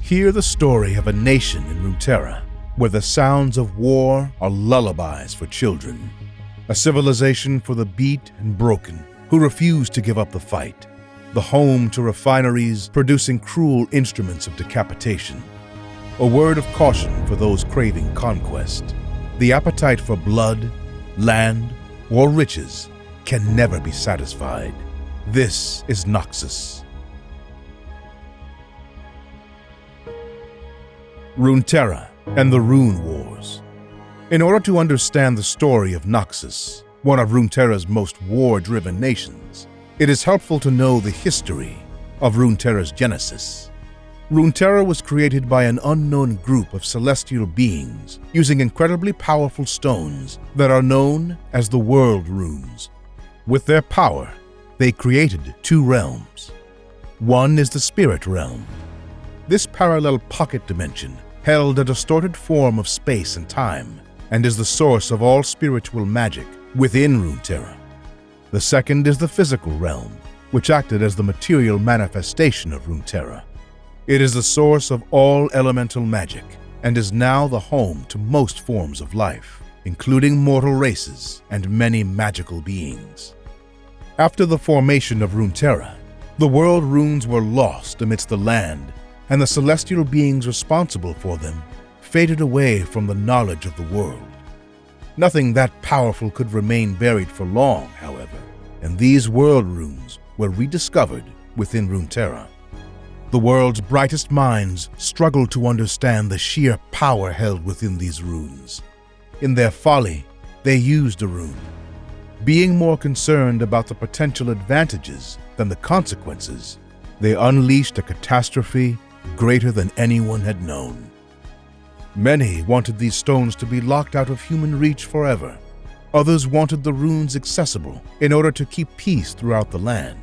Hear the story of a nation in Runeterra, where the sounds of war are lullabies for children. A civilization for the beat and broken, who refuse to give up the fight. The home to refineries producing cruel instruments of decapitation. A word of caution for those craving conquest. The appetite for blood, land, or riches can never be satisfied. This is Noxus. Runeterra and the Rune Wars. In order to understand the story of Noxus, one of Runeterra's most war-driven nations, it is helpful to know the history of Runeterra's genesis. Runeterra was created by an unknown group of celestial beings using incredibly powerful stones that are known as the World Runes. With their power, they created two realms. One is the Spirit Realm. This parallel pocket dimension held a distorted form of space and time and is the source of all spiritual magic within Runeterra. The second is the Physical Realm, which acted as the material manifestation of Runeterra. It is the source of all elemental magic and is now the home to most forms of life, including mortal races and many magical beings. After the formation of Runeterra, the world runes were lost amidst the land, and the celestial beings responsible for them faded away from the knowledge of the world. Nothing that powerful could remain buried for long, however, and these world runes were rediscovered within Runeterra. The world's brightest minds struggled to understand the sheer power held within these runes. In their folly, they used a rune. Being more concerned about the potential advantages than the consequences, they unleashed a catastrophe greater than anyone had known. Many wanted these stones to be locked out of human reach forever. Others wanted the runes accessible in order to keep peace throughout the land.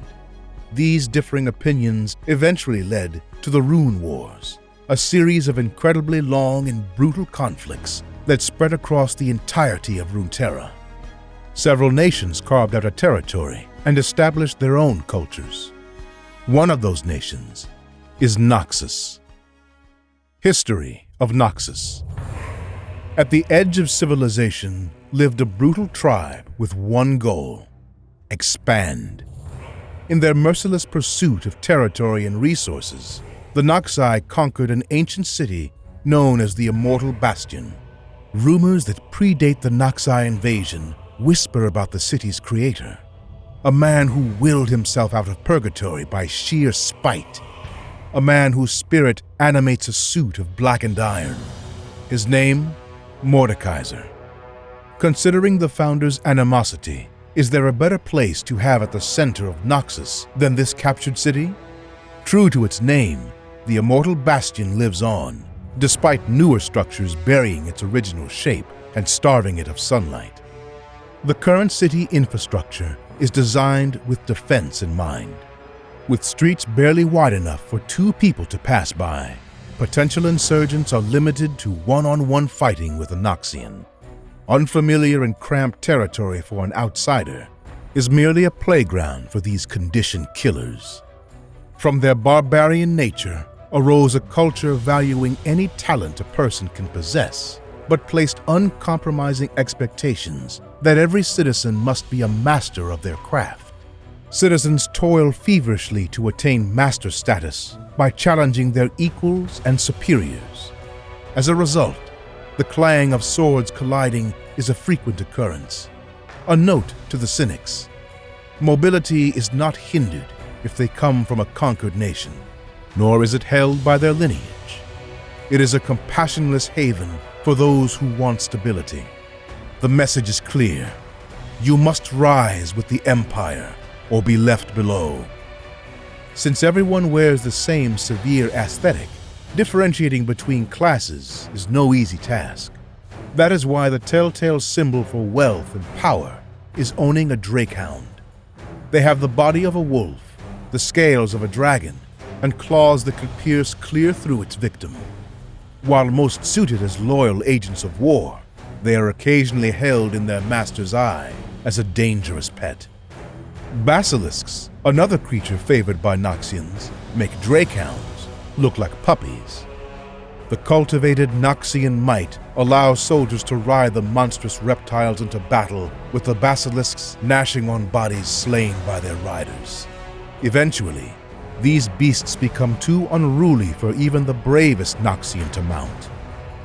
These differing opinions eventually led to the Rune Wars, a series of incredibly long and brutal conflicts that spread across the entirety of Runeterra. Several nations carved out a territory and established their own cultures. One of those nations is Noxus. History of Noxus. At the edge of civilization lived a brutal tribe with one goal: expand. In their merciless pursuit of territory and resources, the Noxai conquered an ancient city known as the Immortal Bastion. Rumors that predate the Noxai invasion whisper about the city's creator, a man who willed himself out of purgatory by sheer spite, a man whose spirit animates a suit of blackened iron. His name, Mordekaiser. Considering the founder's animosity, is there a better place to have at the center of Noxus than this captured city? True to its name, the Immortal Bastion lives on, despite newer structures burying its original shape and starving it of sunlight. The current city infrastructure is designed with defense in mind. With streets barely wide enough for two people to pass by, potential insurgents are limited to one-on-one fighting with a Noxian. Unfamiliar and cramped territory for an outsider is merely a playground for these conditioned killers. From their barbarian nature arose a culture valuing any talent a person can possess, but placed uncompromising expectations that every citizen must be a master of their craft. Citizens toil feverishly to attain master status by challenging their equals and superiors. As a result, the clang of swords colliding is a frequent occurrence. A note to the cynics: mobility is not hindered if they come from a conquered nation, nor is it held by their lineage. It is a compassionless haven for those who want stability. The message is clear: you must rise with the Empire or be left below. Since everyone wears the same severe aesthetic, differentiating between classes is no easy task. That is why the telltale symbol for wealth and power is owning a drakehound. They have the body of a wolf, the scales of a dragon, and claws that could pierce clear through its victim. While most suited as loyal agents of war, they are occasionally held in their master's eye as a dangerous pet. Basilisks, another creature favored by Noxians, make drakehounds look like puppies. The cultivated Noxian might allows soldiers to ride the monstrous reptiles into battle, with the basilisks gnashing on bodies slain by their riders. Eventually, these beasts become too unruly for even the bravest Noxian to mount.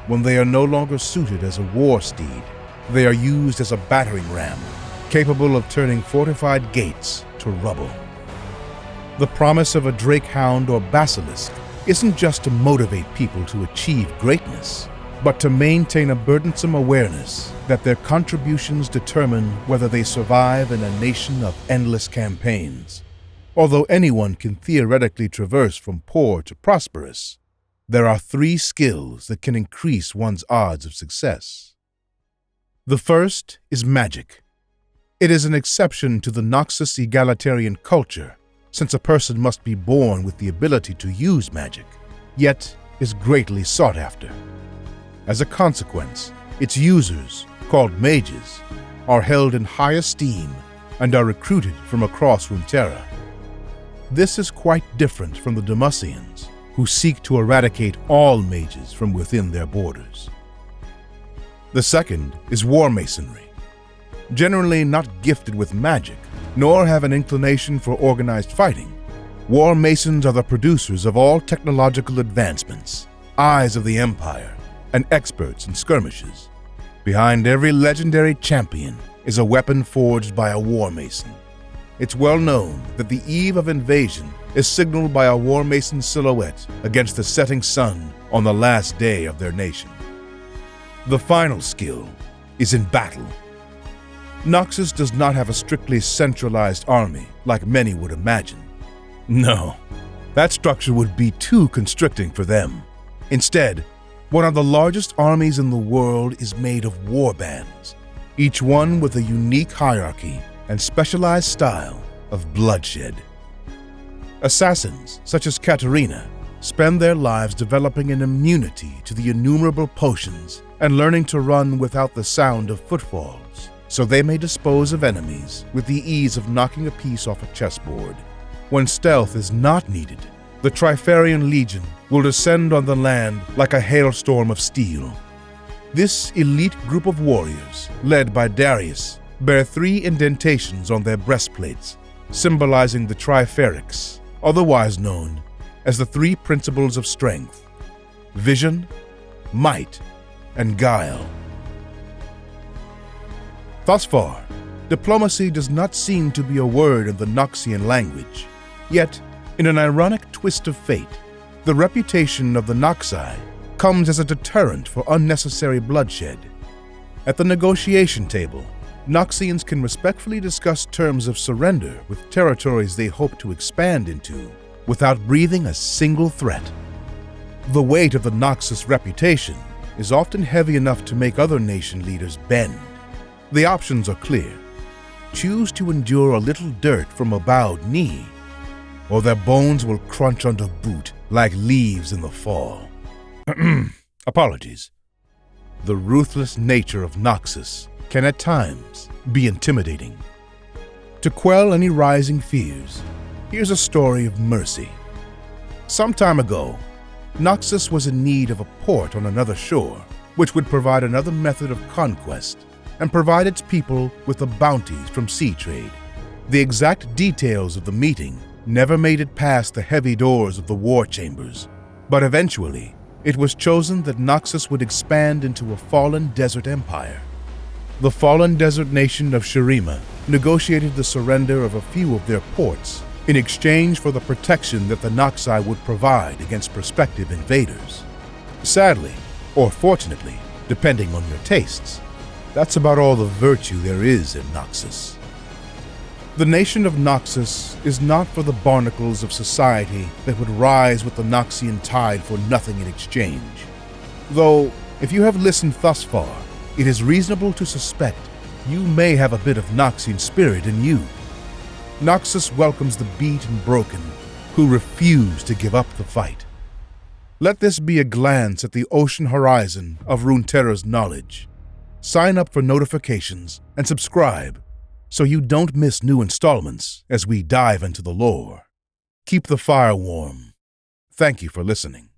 When they are no longer suited as a war steed, they are used as a battering ram, capable of turning fortified gates to rubble. The promise of a drake hound or basilisk isn't just to motivate people to achieve greatness, but to maintain a burdensome awareness that their contributions determine whether they survive in a nation of endless campaigns. Although anyone can theoretically traverse from poor to prosperous, there are 3 skills that can increase one's odds of success. The first is magic. It is an exception to the Noxus egalitarian culture, since a person must be born with the ability to use magic, yet is greatly sought after. As a consequence, its users, called mages, are held in high esteem and are recruited from across Runeterra. This is quite different from the Demacians, who seek to eradicate all mages from within their borders. The second is war masonry. Generally not gifted with magic, nor have an inclination for organized fighting, war masons are the producers of all technological advancements, eyes of the Empire, and experts in skirmishes. Behind every legendary champion is a weapon forged by a war mason. It's well known that the eve of invasion is signaled by a war mason silhouette against the setting sun on the last day of their nation. The final skill is in battle. Noxus does not have a strictly centralized army like many would imagine. No, that structure would be too constricting for them. Instead, one of the largest armies in the world is made of war bands, each one with a unique hierarchy and specialized style of bloodshed. Assassins, such as Katarina, spend their lives developing an immunity to the innumerable potions and learning to run without the sound of footfalls, so they may dispose of enemies with the ease of knocking a piece off a chessboard. When stealth is not needed, the Trifarian Legion will descend on the land like a hailstorm of steel. This elite group of warriors, led by Darius, bear 3 indentations on their breastplates, symbolizing the Triferics, otherwise known as the 3 principles of strength: vision, might, and guile. Thus far, diplomacy does not seem to be a word in the Noxian language. Yet, in an ironic twist of fate, the reputation of the Noxai comes as a deterrent for unnecessary bloodshed. At the negotiation table, Noxians can respectfully discuss terms of surrender with territories they hope to expand into without breathing a single threat. The weight of the Noxus reputation is often heavy enough to make other nation leaders bend. The options are clear. Choose to endure a little dirt from a bowed knee, or their bones will crunch under boot like leaves in the fall. Apologies. The ruthless nature of Noxus can at times be intimidating. To quell any rising fears, here's a story of mercy. Some time ago, Noxus was in need of a port on another shore, which would provide another method of conquest and provide its people with the bounties from sea trade. The exact details of the meeting never made it past the heavy doors of the war chambers, but eventually it was chosen that Noxus would expand into a fallen desert empire. The fallen desert nation of Shurima negotiated the surrender of a few of their ports in exchange for the protection that the Noxai would provide against prospective invaders. Sadly, or fortunately, depending on your tastes, that's about all the virtue there is in Noxus. The nation of Noxus is not for the barnacles of society that would rise with the Noxian tide for nothing in exchange. Though, if you have listened thus far, it is reasonable to suspect you may have a bit of Noxian spirit in you. Noxus welcomes the beat and broken who refuse to give up the fight. Let this be a glance at the ocean horizon of Runeterra's knowledge. Sign up for notifications and subscribe so you don't miss new installments as we dive into the lore. Keep the fire warm. Thank you for listening.